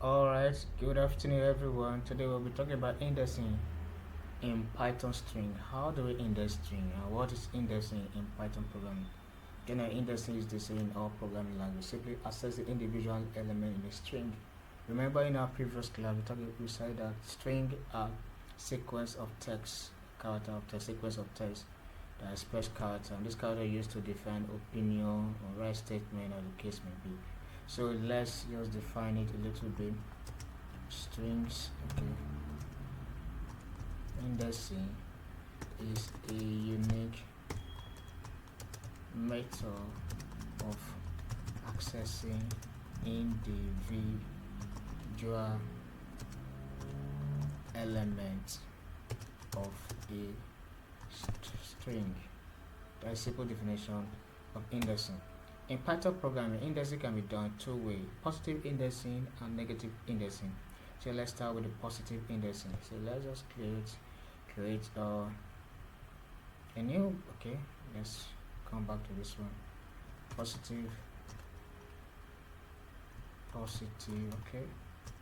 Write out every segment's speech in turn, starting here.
Alright, good afternoon everyone. Today we'll be talking about indexing in Python string. How do we index string and what is indexing in Python programming? Indexing is the same in all programming languages. Simply access the individual element in a string. Remember in our previous class we said that string are sequence of text, character of text, sequence of text that express character. And this character is used to define opinion or right statement or the case may be. So let's just define it a little bit. Strings, okay. Indexing is a unique method of accessing individual elements of a string. That's a simple definition of indexing. In Python programming, indexing can be done two ways: positive indexing and negative indexing. So let's start with the positive indexing. So let's just create a new, okay, let's come back to this one. Positive, okay,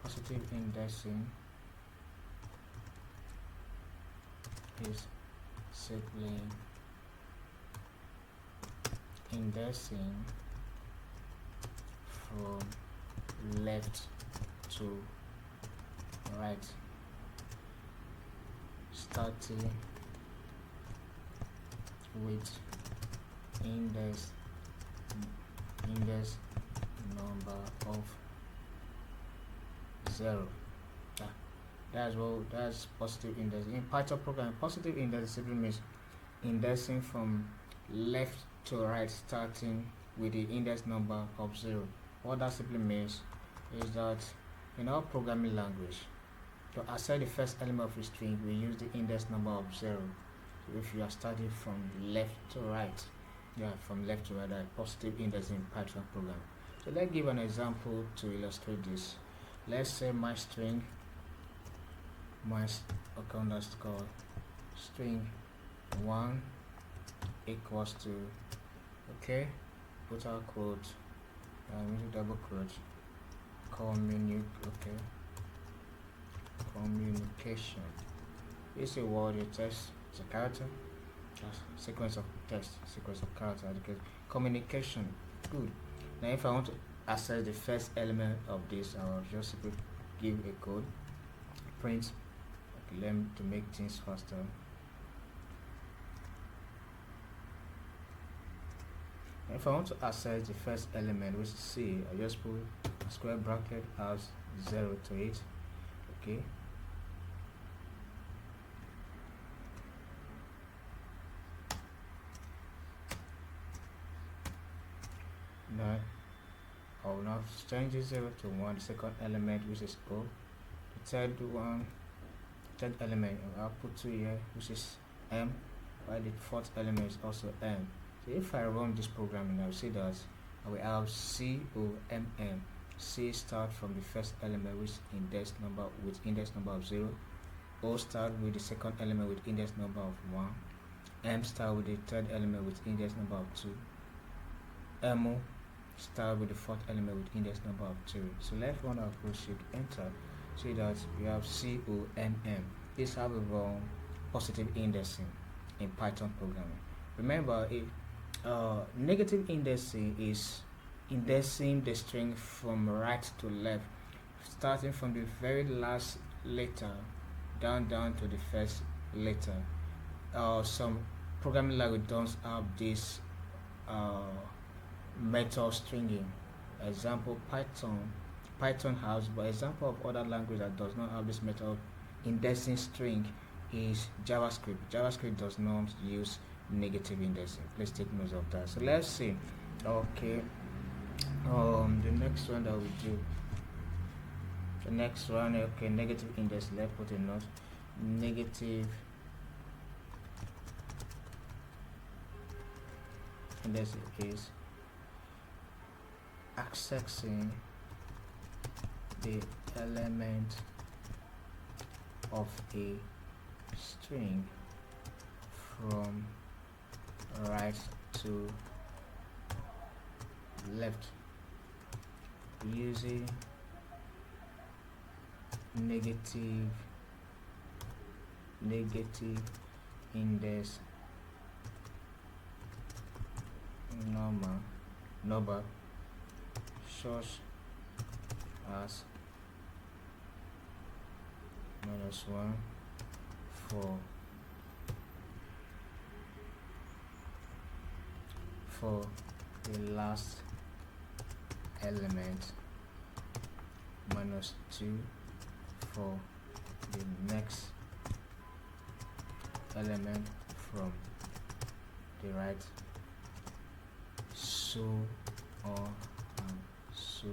positive indexing is simply indexing from left to right, starting with index number of 0. That's positive indexing. In Python programming, positive indexing simply means indexing from left to right, starting with the index number of 0. What that simply means is that in our programming language, to access the first element of a string, we use the index number of 0. So if you are starting from left to right, from left to right, that positive indexing in Python program. So let's give an example to illustrate this. Let's say my string, underscore string 1 equals to, okay, put our quote, double quote, communication. It's a word, a text, it's a character, sequence of text, sequence of character. Communication, good. Now if I want to access the first element of this, I'll just simply give a code, print, okay, let me to make things faster. If I want to access the first element, which is C, I just put a square bracket as 0 to it, okay. Now I will now change the 0 to 1, the second element, which is O. The third element, I'll put 2 here, which is M, while the fourth element is also M. So if I run this program, I'll see that I will have COMM. C start from the first element with index number of 0. O start with the second element with index number of 1. M start with the third element with index number of 2. MO start with the fourth element with index number of 3. So let's run our code, shift enter, so that we have COMM. This is how we run positive indexing in Python programming. Remember, negative indexing is indexing the string from right to left, starting from the very last letter down to the first letter. Some programming language don't have this method stringing. Example, Python has, but example of other language that does not have this method indexing string is JavaScript. JavaScript does not use negative indexing. Please take note of that. So let's see. Okay, the next one that we do, okay, negative index. Let's put a note, negative index is accessing the element of a string from right to left using negative index number such as -1 for the last element, -2 for the next element from the right, so on and so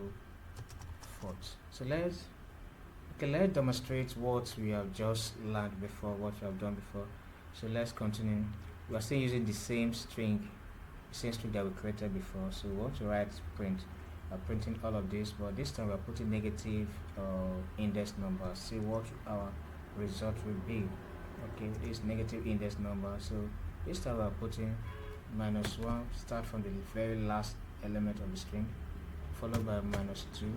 forth. So let's demonstrate what we have just learned before, what we have done before. So let's continue. We are still using the same string that we created before. So we want to write print. We're printing all of this, but this time we're putting negative index number. See what our result will be. Okay, this negative index number. So this time we're putting -1, start from the very last element of the string, followed by -2,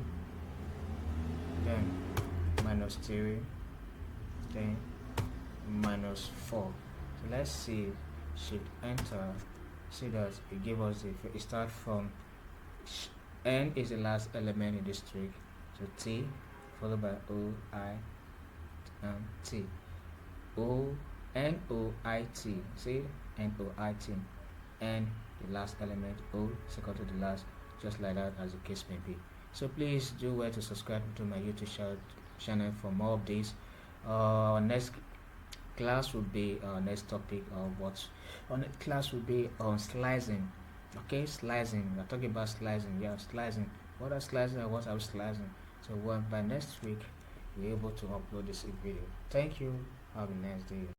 then -3, then -4. So let's see, shift enter. See that it gave us it start from n is the last element in this string, so t followed by o, I, and t. N O I T. See, N O I T. N the last element, O second to the last, just like that, as the case may be. So please do well to subscribe to my YouTube channel for more of these. Our next class will be our next topic of what our next class will be on slicing. Okay, slicing. We're talking about slicing. Yeah, slicing. What are slicing and what are slicing? So by next week we're able to upload this video. Thank you. Have a nice day.